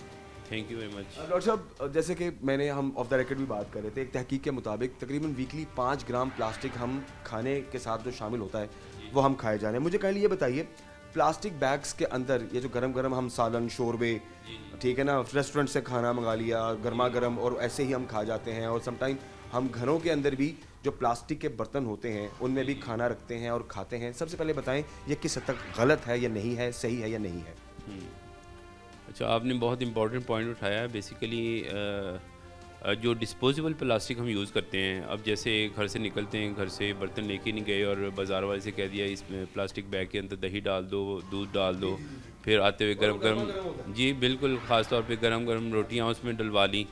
[SPEAKER 4] Thank you very much.
[SPEAKER 1] Doctor साहब, जैसे कि हम ऑफ द रिकॉर्ड भी बात कर रहे थे, एक तहकीक के मुताबिक तकरीबन वीकली 5 ग्राम प्लास्टिक हम खाने के साथ जो शामिल होता है वो हम खाए जा रहे हैं। मुझे कल ये बताइए, प्लास्टिक बैग्स के अंदर ये जो गरम गरम हम सालन, शोरबे, ठीक है ना, रेस्टोरेंट से खाना मंगा लिया गर्मा गर्म और ऐसे ही हम खा जाते हैं, और समटाइम हम घरों के अंदर भी जो प्लास्टिक के बर्तन होते हैं उनमें भी खाना रखते हैं और खाते हैं। सबसे पहले बताएं ये किस हद तक गलत है या नहीं है, सही है या नहीं है?
[SPEAKER 4] अच्छा, आपने बहुत इंपॉर्टेंट पॉइंट उठाया है। बेसिकली जो डिस्पोजेबल प्लास्टिक हम यूज़ करते हैं, अब जैसे घर से निकलते हैं, घर से बर्तन लेके नहीं गए और बाज़ार वाले से कह दिया इसमें प्लास्टिक बैग के अंदर दही डाल दो, दूध डाल दो, फिर आते हुए गरम गरम, जी बिल्कुल, ख़ास तौर पे गरम गरम रोटियां उसमें डलवा ली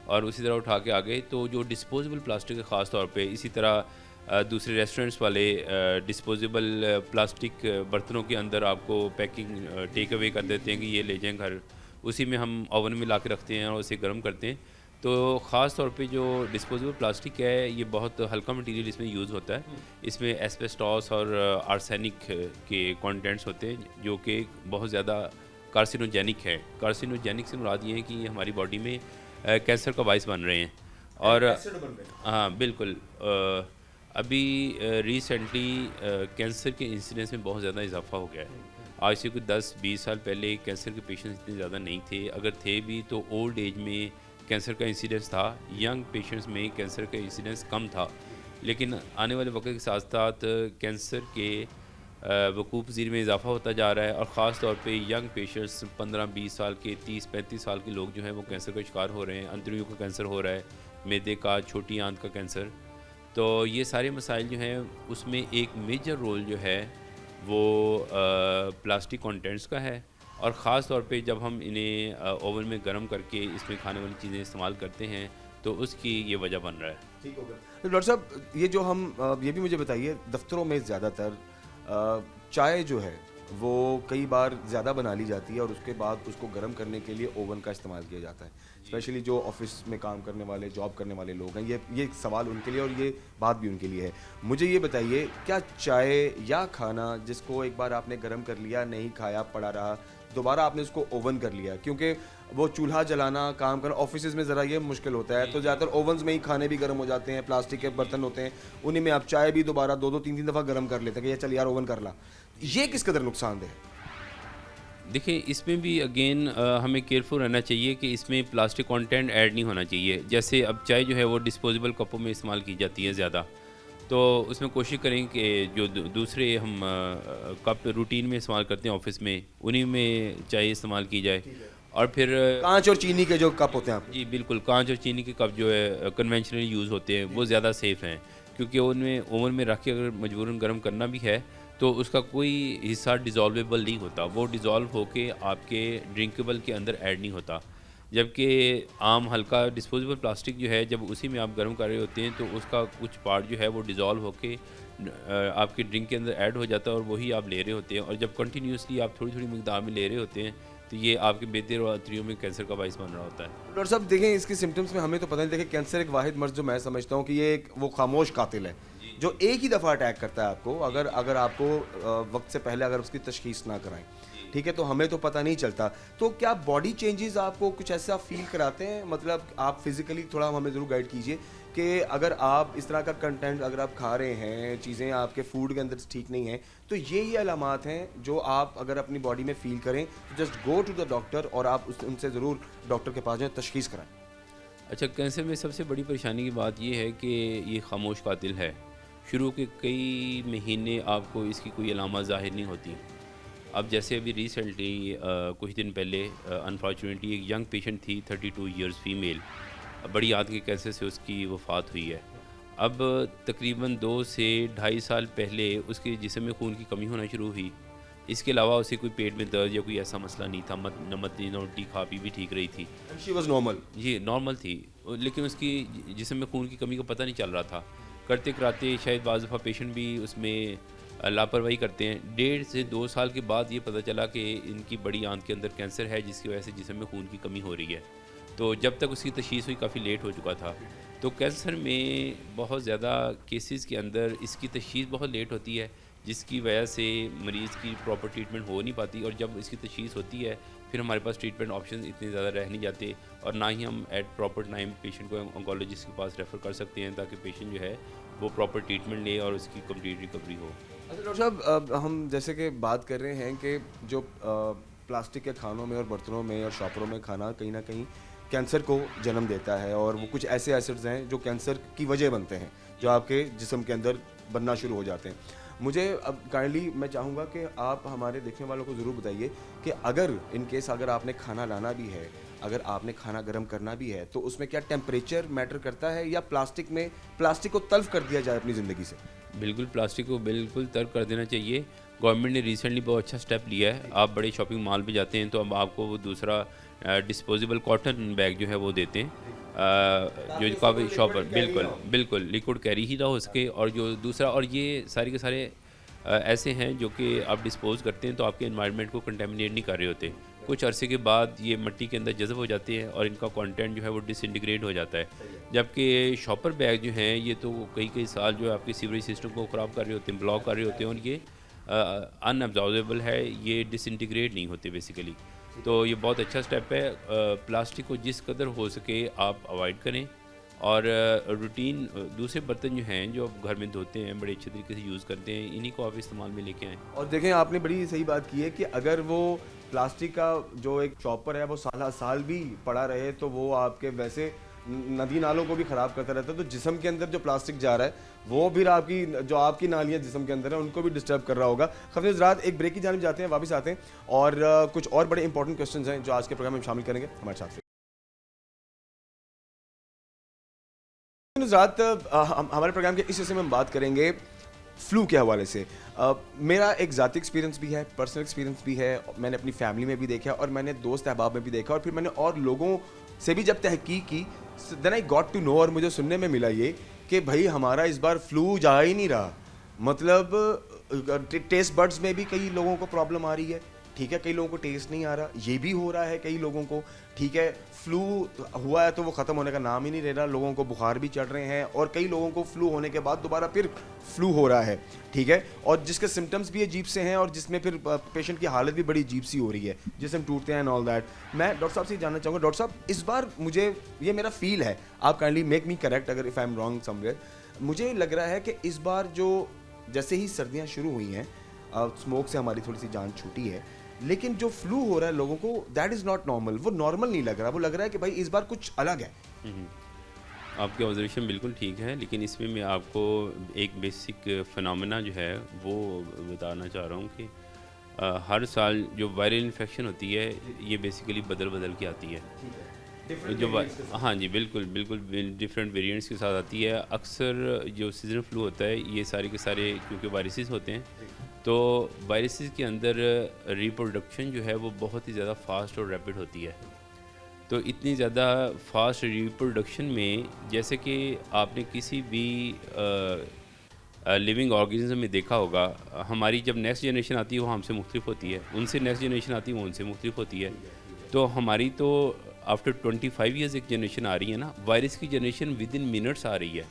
[SPEAKER 4] और उसी तरह उठा के आ गए। तो जो डिस्पोजेबल प्लास्टिक है ख़ास तौर पे, इसी तरह दूसरे रेस्टोरेंट्स वाले डिस्पोजेबल प्लास्टिक बर्तनों के अंदर आपको पैकिंग टेक अवे कर देते हैं कि ये ले जाएं घर, उसी में हम ओवन में ला के रखते हैं और उसे गर्म करते हैं। तो ख़ास तौर पे जो डिस्पोजेबल प्लास्टिक है ये बहुत हल्का मटेरियल इसमें यूज़ होता है। इसमें एस्बेस्टॉस और आर्सेनिक के कंटेंट्स होते हैं जो कि बहुत ज़्यादा कार्सिनोजेनिक है। कार्सिनोजेनिक से मुराद ये है कि ये हमारी बॉडी में कैंसर का बाइस बन रहे हैं। और हाँ बिल्कुल, अभी रिसेंटली कैंसर के इंसिडेंस में बहुत ज़्यादा इजाफा हो गया है। आज से कुछ 10-20 साल पहले कैंसर के पेशेंट्स इतने ज़्यादा नहीं थे, अगर थे भी तो ओल्ड एज में कैंसर का इंसिडेंस था, यंग पेशेंट्स में कैंसर का इंसिडेंस कम था। लेकिन आने वाले वक्त के साथ साथ कैंसर के वकूफ़ पज़ीर में इजाफा होता जा रहा है और ख़ास तौर पे यंग पेशेंट्स 15-20 साल के, 30-35 साल के लोग जो हैं वो कैंसर का शिकार हो रहे हैं। अंदरियों का कैंसर हो रहा है, मैदे का, छोटी आंत का कैंसर। तो ये सारे मसाइल जो हैं उसमें एक मेजर रोल जो है वो प्लास्टिक कंटेंट्स का है। और ख़ास तौर पे जब हम इन्हें ओवन में गर्म करके इसमें खाने वाली चीज़ें इस्तेमाल करते हैं तो उसकी ये वजह बन रहा है।
[SPEAKER 1] ठीक हो गया। तो डॉक्टर साहब ये जो हम ये भी मुझे बताइए, दफ्तरों में ज़्यादातर चाय जो है वो कई बार ज़्यादा बना ली जाती है और उसके बाद उसको गर्म करने के लिए ओवन का इस्तेमाल किया जाता है। स्पेशली जो ऑफिस में काम करने वाले, जॉब करने वाले लोग हैं, ये सवाल उनके लिए और ये बात भी उनके लिए है। मुझे ये बताइए, क्या चाय या खाना जिसको एक बार आपने गर्म कर लिया, नहीं खाया, पड़ा रहा, दोबारा आपने उसको ओवन कर लिया, क्योंकि वो चूल्हा जलाना, काम करना ऑफिस में ज़रा ये मुश्किल होता है, तो ज़्यादातर ओवन्स में ही खाने भी गर्म हो जाते हैं, प्लास्टिक के बर्तन होते हैं, उन्हीं में आप चाय भी दोबारा 2-2 3-3 दफ़ा गर्म कर लेते हैं कि ये चल यार ओवन कर ला। ये किस कदर नुकसानदेह है?
[SPEAKER 4] देखिए इसमें भी अगेन हमें केयरफुल रहना चाहिए कि इसमें प्लास्टिक कंटेंट ऐड नहीं होना चाहिए। जैसे अब चाय जो है वो डिस्पोजेबल कपों में इस्तेमाल की जाती है ज़्यादा, तो उसमें कोशिश करें कि जो दूसरे हम कप रूटीन में इस्तेमाल करते हैं ऑफिस में, उन्हीं में चाय इस्तेमाल की जाए। और फिर
[SPEAKER 1] कांच और चीनी के जो कप होते हैं आप,
[SPEAKER 4] जी बिल्कुल, कांच और चीनी के कप जो है कन्वेंशनली यूज़ होते हैं वो ज़्यादा सेफ़ हैं, क्योंकि उनमें ओवन में रख के अगर मजबूरन गर्म करना भी है तो उसका कोई हिस्सा डिज़ोल्वेबल नहीं होता, वो डिज़ोल्व होके आपके ड्रिंकेबल के अंदर ऐड नहीं होता। जबकि आम हल्का डिस्पोजेबल प्लास्टिक जो है जब उसी में आप गर्म कर रहे होते हैं तो उसका कुछ पार्ट जो है वो डिज़ोल्व होके आपके ड्रिंक के अंदर ऐड हो जाता है और वही आप ले रहे होते हैं। और जब कंटिन्यूसली आप थोड़ी थोड़ी मिकदार में ले रहे होते हैं तो ये आपके बेहतर और आंतड़ियों में कैंसर का बाइस बन रहा होता है।
[SPEAKER 1] डॉक्टर साहब देखें इसके सिम्टम्स में हमें तो पता नहीं, देखें कैंसर एक वाहिद मर्ज जो मैं समझता हूँ कि ये एक वो खामोश कातिल है जो एक ही दफ़ा अटैक करता है आपको, अगर आपको वक्त से पहले अगर उसकी तशखीस ना कराएं, ठीक है, तो हमें तो पता नहीं चलता। तो क्या बॉडी चेंजेस आपको कुछ ऐसा फील कराते हैं? मतलब आप फिज़िकली थोड़ा हमें ज़रूर गाइड कीजिए कि अगर आप इस तरह का कंटेंट अगर आप खा रहे हैं, चीज़ें आपके फूड के अंदर ठीक नहीं हैं, तो ये अलामात हैं जो आप अगर अपनी बॉडी में फ़ील करें तो just go to the doctor और आप उनसे ज़रूर डॉक्टर के पास जाएँ, तशखीस कराएँ।
[SPEAKER 4] अच्छा, कैंसर में सबसे बड़ी परेशानी की बात ये है कि ये खामोश कातिल है। शुरू के कई महीने आपको इसकी कोई अलामत ज़ाहिर नहीं होती। अब जैसे अभी रिसेंटली कुछ दिन पहले अनफॉर्चुनेटली एक यंग पेशेंट थी, 32 इयर्स फीमेल, बड़ी आंत के कैंसर से उसकी वफ़ात हुई है। अब तकरीबन 2 से 2.5 साल पहले उसके जिस्म में खून की कमी होना शुरू हुई। इसके अलावा उसे कोई पेट में दर्द या कोई ऐसा मसला नहीं था, नमक रोटी खा पी भी ठीक रही थी,
[SPEAKER 1] शी वाज नॉर्मल।
[SPEAKER 4] जी नॉर्मल थी, लेकिन उसकी जिस्म में खून की कमी का पता नहीं चल रहा था। करते कराते शायद बाज़ दफ़ा पेशेंट भी उसमें लापरवाही करते हैं। 1.5 से 2 साल के बाद ये पता चला कि इनकी बड़ी आंत के अंदर कैंसर है जिसकी वजह से जिस्म में खून की कमी हो रही है। तो जब तक उसकी तशख़ीस हुई काफ़ी लेट हो चुका था। तो कैंसर में बहुत ज़्यादा केसेस के अंदर इसकी तशख़ीस बहुत लेट होती है, जिसकी वजह से मरीज़ की प्रॉपर ट्रीटमेंट हो नहीं पाती। और जब इसकी तशख़ीस होती है फिर हमारे पास ट्रीटमेंट ऑप्शन इतने ज़्यादा रह नहीं जाते और ना ही हम एट प्रॉपर टाइम पेशेंट को ऑन्कोलॉजिस्ट के पास रेफ़र कर सकते हैं ताकि पेशेंट जो है वो प्रॉपर ट्रीटमेंट ले और उसकी कंप्लीट रिकवरी हो।
[SPEAKER 1] अच्छा डॉक्टर साहब, हम जैसे कि बात कर रहे हैं कि जो प्लास्टिक के खानों में और बर्तनों में और शॉपरों में खाना कहीं ना कहीं कैंसर को जन्म देता है और वो कुछ ऐसे एसिड्स हैं जो कैंसर की वजह बनते हैं, जो आपके जिस्म के अंदर बनना शुरू हो जाते हैं। मुझे अब काइंडली मैं चाहूँगा कि आप हमारे देखने वालों को ज़रूर बताइए कि अगर इन केस अगर आपने खाना लाना भी है, अगर आपने खाना गर्म करना भी है, तो उसमें क्या टेम्परेचर मैटर करता है या प्लास्टिक को तल्फ कर दिया जाए अपनी ज़िंदगी से?
[SPEAKER 4] बिल्कुल, प्लास्टिक को बिल्कुल तर्क कर देना चाहिए। गवर्नमेंट ने रिसेंटली बहुत अच्छा स्टेप लिया है। आप बड़े शॉपिंग मॉल पे जाते हैं तो अब आपको वो दूसरा डिस्पोजेबल कॉटन बैग जो है वो देते हैं, जो काफ़ी शॉपर, बिल्कुल बिल्कुल लिक्विड कैरी ही ना हो सके। और जो दूसरा, और ये सारे के सारे ऐसे हैं जो कि आप डिस्पोज़ करते हैं तो आपके एनवायरनमेंट को कंटेमिनेट नहीं कर रहे होते। कुछ अरसे के बाद ये मिट्टी के अंदर जज़ब हो जाते हैं और इनका कंटेंट जो है वो डिसइंटीग्रेट हो जाता है। जबकि शॉपर बैग जो हैं ये तो कई कई साल जो है आपके सीवरेज सिस्टम को ख़राब कर रहे होते हैं, ब्लॉक कर रहे होते हैं, और ये अनअब्जॉर्बेबल है, ये डिसइंटीग्रेट नहीं होते बेसिकली। तो ये बहुत अच्छा स्टेप है। प्लास्टिक को जिस कदर हो सके आप अवॉइड करें, और रूटीन दूसरे बर्तन जो हैं जो आप घर में धोते हैं बड़े अच्छे तरीके से यूज़ करते हैं, इन्हीं को आप इस्तेमाल में लेके आएँ।
[SPEAKER 1] और देखें, आपने बड़ी सही बात की है कि अगर वो प्लास्टिक का जो एक चॉपर है वो साल साल भी पड़ा रहे तो वो आपके वैसे नदी नालों को भी ख़राब करता रहता है। तो जिस्म के अंदर जो प्लास्टिक जा रहा है वो भी आपकी नालियाँ जिस्म के अंदर है उनको भी डिस्टर्ब कर रहा होगा। खफीज हज़रात, एक ब्रेक की जानिब जाते हैं, वापस आते हैं और कुछ और बड़े इंपॉर्टेंट क्वेश्चंस हैं जो आज के प्रोग्राम में शामिल करेंगे हमारे साथ। हज़रात, हमारे प्रोग्राम के इस हिस्से में हम बात करेंगे फ्लू के हवाले से। मेरा एक ज़ाती एक्सपीरियंस भी है, पर्सनल एक्सपीरियंस भी है, मैंने अपनी फैमिली में भी देखा और मैंने दोस्त अहबाब में भी देखा, और फिर मैंने और लोगों से भी जब तहकीक की, then I got to know, और मुझे सुनने में मिला ये कि भाई हमारा इस बार फ्लू जा ही नहीं रहा। मतलब टेस्ट बड्स में भी कई लोगों को प्रॉब्लम आ रही है, ठीक है, कई लोगों को टेस्ट नहीं आ रहा, ये भी हो रहा है कई लोगों को, ठीक है। फ्लू हुआ है तो वो ख़त्म होने का नाम ही नहीं ले रहा, लोगों को बुखार भी चढ़ रहे हैं और कई लोगों को फ्लू होने के बाद दोबारा फिर फ्लू हो रहा है, ठीक है, और जिसके सिम्टम्स भी अजीब से हैं और जिसमें फिर पेशेंट की हालत भी बड़ी अजीब सी हो रही है, जिसम टूटते हैं एंड ऑल दैट। मैं डॉक्टर साहब से जानना चाहूँगा, डॉक्टर साहब इस बार मुझे ये मेरा फील है, आप काइंडली मेक मी करेक्ट अगर if I am wrong somewhere, मुझे लग रहा है कि इस बार जो जैसे ही सर्दियाँ शुरू हुई हैं, स्मोक से हमारी थोड़ी सी जान छूटी है, लेकिन जो फ्लू हो रहा है लोगों को, दैट इज़ नॉट नॉर्मल, वो नॉर्मल नहीं लग रहा, वो लग रहा है कि भाई इस बार कुछ अलग है।
[SPEAKER 4] आपकी ऑब्जर्वेशन बिल्कुल ठीक है, लेकिन इसमें मैं आपको एक बेसिक फिनोमेना जो है वो बताना चाह रहा हूँ कि हर साल जो वायरल इन्फेक्शन होती है ये बेसिकली बदल बदल के आती है। हाँ जी, बिल्कुल बिल्कुल डिफरेंट वेरिएंट्स के साथ आती है। अक्सर जो सीजनल फ्लू होता है ये सारे के सारे क्योंकि वायरसेस होते हैं, तो वायरसेस के अंदर रिप्रोडक्शन जो है वो बहुत ही ज़्यादा फास्ट और रैपिड होती है। तो इतनी ज़्यादा फास्ट रिप्रोडक्शन में जैसे कि आपने किसी भी लिविंग ऑर्गेनिज्म में देखा होगा, हमारी जब नेक्स्ट जनरेशन आती है वो हमसे मुख्तलिफ होती है, उनसे नेक्स्ट जनरेशन आती है वो उनसे मुख्तलिफ होती है। तो हमारी तो आफ्टर 25 ईयर्स एक जनरेशन आ रही है ना, वायरस की जनरेशन विद इन मिनट्स आ रही है।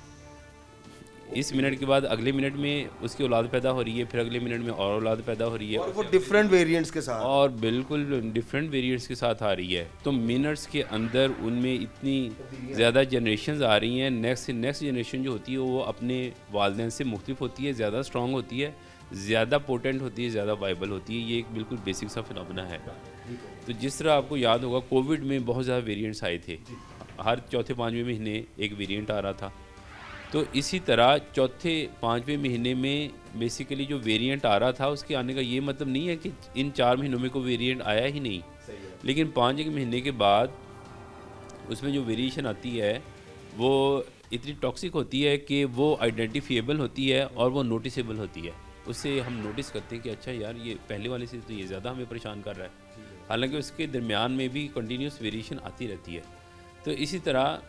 [SPEAKER 4] इस मिनट के बाद अगले मिनट में उसकी औलाद पैदा हो रही है, फिर अगले मिनट में और औलाद पैदा हो रही है,
[SPEAKER 1] और वो डिफरेंट वेरिएंट्स के साथ,
[SPEAKER 4] और बिल्कुल डिफरेंट वेरिएंट्स के साथ आ रही है। तो मिनट्स के अंदर उनमें इतनी ज़्यादा जनरेशन्स आ रही हैं। नेक्स्ट जनरेशन जो होती है वो अपने वालिदैन से मुख्तलिफ होती है, ज़्यादा स्ट्रॉन्ग होती है, ज़्यादा पोटेंट होती है, ज़्यादा वाइबल होती है। ये एक बिल्कुल बेसिक सा फिनोमेना है। तो जिस तरह आपको याद होगा कोविड में बहुत ज़्यादा वेरिएंट्स आए थे, हर चौथे पाँचवें महीने एक वेरिएंट आ रहा था। तो इसी तरह चौथे पाँचवें महीने में बेसिकली जो वेरिएंट आ रहा था उसके आने का ये मतलब नहीं है कि इन 4 महीनों में कोई वेरिएंट आया ही नहीं, लेकिन 5 महीने के बाद उसमें जो वेरिएशन आती है वो इतनी टॉक्सिक होती है कि वो आइडेंटिफिएबल होती है और वो नोटिसेबल होती है। उससे हम नोटिस करते हैं कि अच्छा यार ये पहले वाले से तो ये ज़्यादा हमें परेशान कर रहा है, हालांकि उसके दरमियान में भी कंटिन्यूस वेरिएशन आती रहती है। तो इसी तरह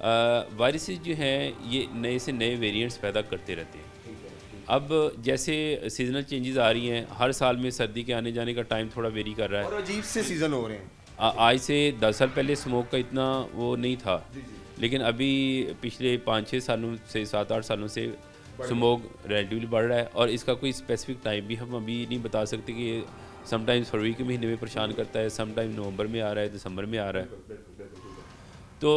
[SPEAKER 4] वायरसेस जो हैं ये नए से नए वेरिएंट्स पैदा करते रहते हैं। अब जैसे सीजनल चेंजेस आ रही हैं, हर साल में सर्दी के आने जाने का टाइम थोड़ा वेरी कर रहा है,
[SPEAKER 1] और अजीब से सीज़न हो रहे हैं।
[SPEAKER 4] आज से 10 साल पहले स्मोक का इतना वो नहीं था, लेकिन अभी पिछले 5-6 सालों से 7-8 सालों से स्मोक रिलेटिवली बढ़ रहा है, और इसका कोई स्पेसिफिक टाइम भी हम अभी नहीं बता सकते कि समटाइम्स फरवरी के महीने में परेशान करता है, समटाइम नवंबर में आ रहा है, दिसंबर में आ रहा है। तो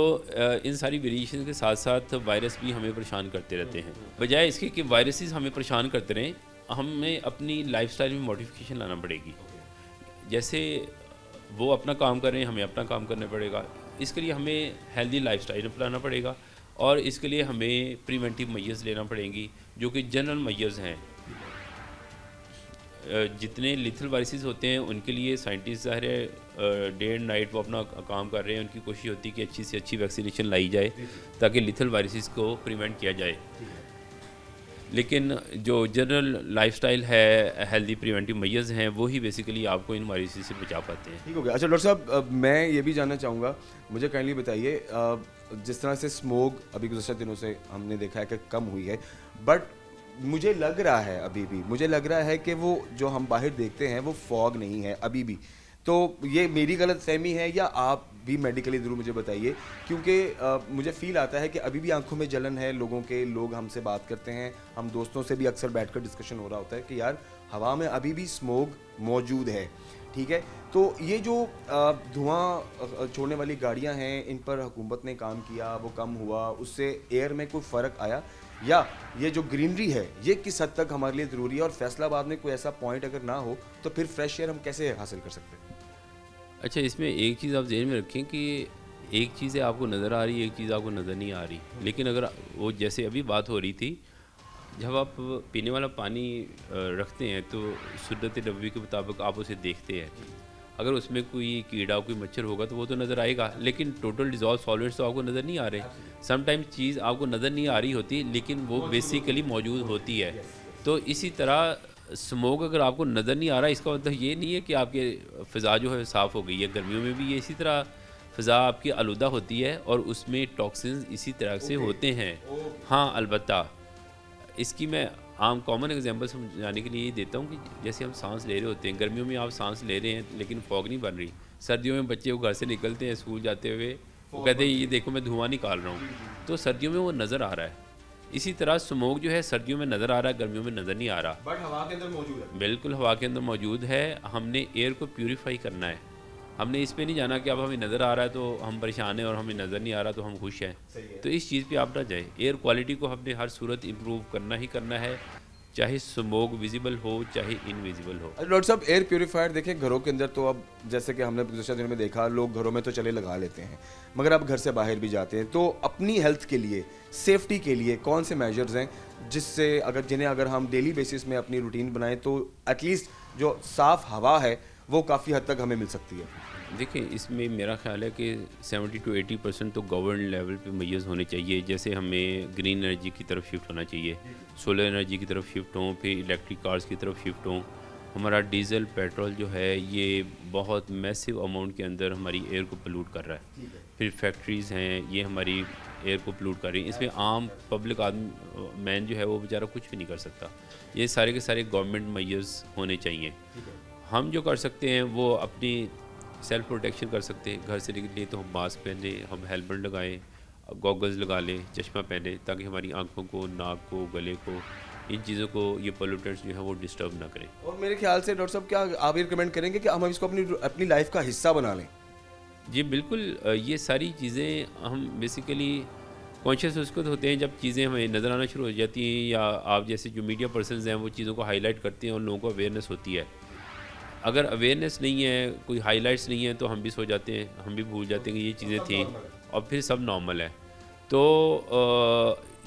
[SPEAKER 4] इन सारी वेरिएशन के साथ साथ वायरस भी हमें परेशान करते रहते हैं। बजाय इसके कि वायरसेस हमें परेशान करते रहें, हमें अपनी लाइफस्टाइल में मॉडिफिकेशन लाना पड़ेगी। जैसे वो अपना काम कर रहे हैं, हमें अपना काम करना पड़ेगा। इसके लिए हमें हेल्दी लाइफस्टाइल अपनाना पड़ेगा, और इसके लिए हमें प्रिवेंटिव मेजर्स लेना पड़ेंगी जो कि जनरल मेजर्स हैं। जितने लिथल वायरसेस होते हैं उनके लिए साइंटिस्ट ज़ाहिर है डे एंड नाइट वो अपना काम कर रहे हैं। उनकी कोशिश होती है कि अच्छी से अच्छी वैक्सीनेशन लाई जाए ताकि लिथल वायरसेस को प्रिवेंट किया जाए। लेकिन जो जनरल लाइफस्टाइल है, हेल्दी प्रिवेंटिव मेजर्स हैं, वो ही बेसिकली आपको इन वायरसेस से बचा पाते हैं।
[SPEAKER 1] ठीक हो गया। अच्छा डॉक्टर साहब, मैं ये भी जानना चाहूँगा, मुझे काइंडली बताइए, जिस तरह से स्मोक अभी गुज़श्ता दिनों से हमने देखा है कि कम हुई है, बट मुझे लग रहा है, अभी भी मुझे लग रहा है कि वो जो हम बाहर देखते हैं वो फॉग नहीं है अभी भी। तो ये मेरी गलत फहमी है या आप भी मेडिकली ज़रूर मुझे बताइए, क्योंकि मुझे फील आता है कि अभी भी आंखों में जलन है लोगों के, लोग हमसे बात करते हैं, हम दोस्तों से भी अक्सर बैठकर डिस्कशन हो रहा होता है कि यार हवा में अभी भी स्मोक मौजूद है। ठीक है, तो ये जो धुआं छोड़ने वाली गाड़ियां हैं, इन पर हुकूमत ने काम किया, वो कम हुआ, उससे एयर में कोई फ़र्क आया, या ये जो ग्रीनरी है ये किस हद तक हमारे लिए ज़रूरी है, और फैसलाबाद में कोई ऐसा पॉइंट अगर ना हो तो फिर फ्रेश एयर हम कैसे हासिल कर सकते हैं?
[SPEAKER 4] अच्छा, इसमें एक चीज़ आप ज़हन में रखें कि एक चीज़ है आपको नज़र आ रही है, एक चीज़ आपको नज़र नहीं आ रही। लेकिन अगर वो जैसे अभी बात हो रही थी, जब आप पीने वाला पानी रखते हैं तो सुन्नत नबवी के मुताबिक आप उसे देखते हैं। अगर उसमें कोई कीड़ा, कोई मच्छर होगा तो वो तो नज़र आएगा, लेकिन टोटल डिज़ोल्व सॉल्वेंट्स तो आपको नज़र नहीं आ रहे। समटाइम चीज़ आपको नज़र नहीं आ रही होती, लेकिन वो बेसिकली मौजूद होती है। तो इसी तरह स्मोक अगर आपको नज़र नहीं आ रहा, इसका मतलब ये नहीं है कि आपके फ़िज़ा जो है साफ़ हो गई है। गर्मियों में भी ये इसी तरह फ़िज़ा आपकी आलूदा होती है और उसमें टॉक्सिन्स इसी तरह से होते हैं। हाँ, अलबत्ता इसकी मैं आम कॉमन एग्जांपल समझाने के लिए ये देता हूँ कि जैसे हम सांस ले रहे होते हैं, गर्मियों में आप सांस ले रहे हैं लेकिन फॉग नहीं बन रही। सर्दियों में बच्चे वो घर से निकलते हैं स्कूल जाते हुए, वो कहते हैं ये देखो मैं धुआं निकाल रहा हूँ, तो सर्दियों में वो नज़र आ रहा है। इसी तरह स्मोक जो है सर्दियों में नज़र आ रहा है, गर्मियों में नज़र नहीं आ रहा।
[SPEAKER 1] बट हवा के अंदर मौजूद है।
[SPEAKER 4] बिल्कुल हवा के अंदर मौजूद है। हमने एयर को प्यूरीफाई करना है। हमने इस पे नहीं जाना कि अब हमें नज़र आ रहा है तो हम परेशान हैं और हमें नज़र नहीं आ रहा तो हम खुश हैं। तो इस चीज़ पे आप ना जाए। एयर क्वालिटी को हमने हर सूरत इम्प्रूव करना ही करना है, चाहे स्मोक विजिबल हो चाहे इनविजिबल हो।
[SPEAKER 1] डॉक्टर साहब, एयर प्योरीफायर देखें घरों के अंदर तो अब जैसे कि हमने पिछले दिनों में देखा, लोग घरों में तो चले लगा लेते हैं, मगर अब घर से बाहर भी जाते हैं, तो अपनी हेल्थ के लिए, सेफ्टी के लिए कौन से मेजर्स हैं जिससे जिन्हें अगर हम डेली बेसिस में अपनी रूटीन बनाएं तो एटलीस्ट जो साफ़ हवा है वो काफ़ी हद तक हमें मिल सकती है?
[SPEAKER 4] देखिए, इसमें मेरा ख्याल है कि 70 to 80% तो गवर्नमेंट लेवल पे मेजर्स होने चाहिए। जैसे हमें ग्रीन एनर्जी की तरफ शिफ्ट होना चाहिए, सोलर एनर्जी की तरफ शिफ्ट हों, फिर इलेक्ट्रिक कार्स की तरफ शिफ्ट हों। हमारा डीजल पेट्रोल जो है ये बहुत मैसिव अमाउंट के अंदर हमारी एयर को पोल्यूट कर रहा है। फिर फैक्ट्रीज़ हैं, ये हमारी एयर को पोल्यूट कर रही हैं। इसमें आम पब्लिक आदमी मैन जो है वो बेचारा कुछ भी नहीं कर सकता। ये सारे के सारे गवर्नमेंट मेजर्स होने चाहिए। हम जो कर सकते हैं वो अपनी सेल्फ प्रोटेक्शन कर सकते हैं। घर से निकले तो हम मास्क पहने, हम हेलमेट लगाएं, गॉगल्स लगा लें, चश्मा पहने, ताकि हमारी आंखों को, नाक को, गले को, इन चीज़ों को ये पोल्यूटेंट्स जो है वो डिस्टर्ब ना करें।
[SPEAKER 1] और मेरे ख्याल से डॉक्टर साहब, क्या आप ये रिकमेंड करेंगे कि हम इसको अपनी लाइफ का हिस्सा बना लें?
[SPEAKER 4] जी बिल्कुल, ये सारी चीज़ें हम बेसिकली कॉन्शियस उसको होते हैं जब चीज़ें हमें नज़र आना शुरू हो जाती हैं, या आप जैसे जो मीडिया पर्सनस हैं वो चीज़ों को हाईलाइट करते हैं और लोगों को अवेयरनेस होती है। अगर अवेयरनेस नहीं है, कोई हाइलाइट्स नहीं है, तो हम भी सो जाते हैं, हम भी भूल जाते हैं कि ये चीज़ें थी और फिर सब नॉर्मल है। तो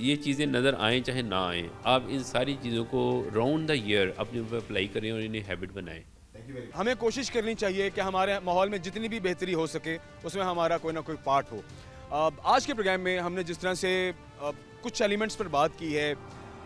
[SPEAKER 4] ये चीज़ें नज़र आएँ चाहे ना आएँ, आप इन सारी चीज़ों को राउंड द ईयर अपने ऊपर अप्लाई करें और इन्हें हैबिट बनाएं।
[SPEAKER 1] हमें कोशिश करनी चाहिए कि हमारे माहौल में जितनी भी बेहतरी हो सके उसमें हमारा कोई ना कोई पार्ट हो। आज के प्रोग्राम में हमने जिस तरह से कुछ एलिमेंट्स पर बात की है,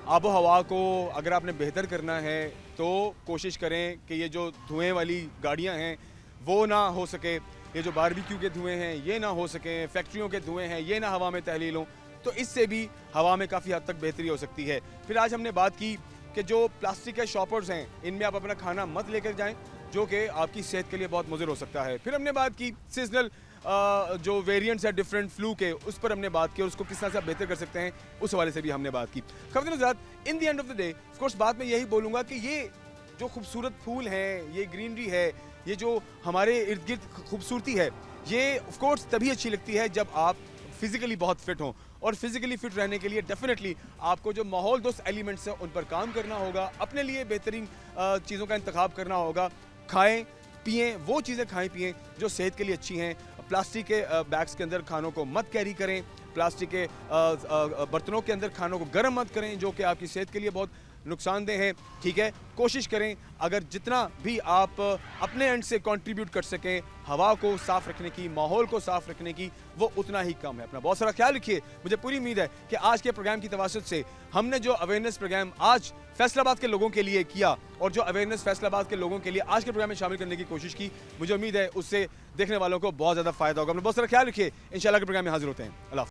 [SPEAKER 1] आबो हवा को अगर आपने बेहतर करना है तो कोशिश करें कि ये जो धुएं वाली गाड़ियां हैं वो ना हो सके, ये जो बारबेक्यू के धुएं हैं ये ना हो सके, फैक्ट्रियों के धुएं हैं ये ना हवा में तहलील हों, तो इससे भी हवा में काफ़ी हद तक बेहतरी हो सकती है। फिर आज हमने बात की कि जो प्लास्टिक के शॉपर्स हैं इनमें आप अपना खाना मत लेकर जाएं, जो कि आपकी सेहत के लिए बहुत मुज़िर हो सकता है। फिर हमने बात की सीजनल जो वेरिएंट्स है डिफरेंट फ्लू के, उस पर हमने बात की और उसको किस तरह से आप बेहतर कर सकते हैं, उस हवाले से भी हमने बात की। खबरदार हज़रात, in the end of the day of course बात में यही बोलूँगा कि ये जो खूबसूरत फूल हैं, ये ग्रीनरी है, ये जो हमारे इर्द गिर्द खूबसूरती है, ये ऑफ कोर्स तभी अच्छी लगती है जब आप फिज़िकली बहुत फिट हों। और फिज़िकली फिट रहने के लिए डेफिनेटली आपको जो माहौल दोस्त एलिमेंट्स हैं उन पर काम करना होगा, अपने लिए बेहतरीन चीज़ों का इंतखाब करना होगा। खाएं पिएं वो चीज़ें खाएं पिएं जो सेहत के लिए अच्छी हैं। प्लास्टिक के बैग्स के अंदर खानों को मत कैरी करें, प्लास्टिक के बर्तनों के अंदर खानों को गर्म मत करें जो कि आपकी सेहत के लिए बहुत नुकसानदेह है, ठीक है। कोशिश करें अगर जितना भी आप अपने एंड से कंट्रीब्यूट कर सकें हवा को साफ रखने की, माहौल को साफ रखने की, वो उतना ही कम है। अपना बहुत सारा ख्याल रखिए। मुझे पूरी उम्मीद है कि आज के प्रोग्राम की तवासुत से हमने जो अवेयरनेस प्रोग्राम आज फैसलाबाद के लोगों के लिए किया और जो अवेयरनेस फैसलाबाद के लोगों के लिए आज के प्रोग्राम में शामिल करने की कोशिश की, मुझे उम्मीद है उससे देखने वालों को बहुत ज़्यादा फायदा होगा। अपना बहुत सारा ख्याल रखिए। इंशाल्लाह के प्रोग्राम में हाजिर होते हैं। अल्लाह हाफ़िज़।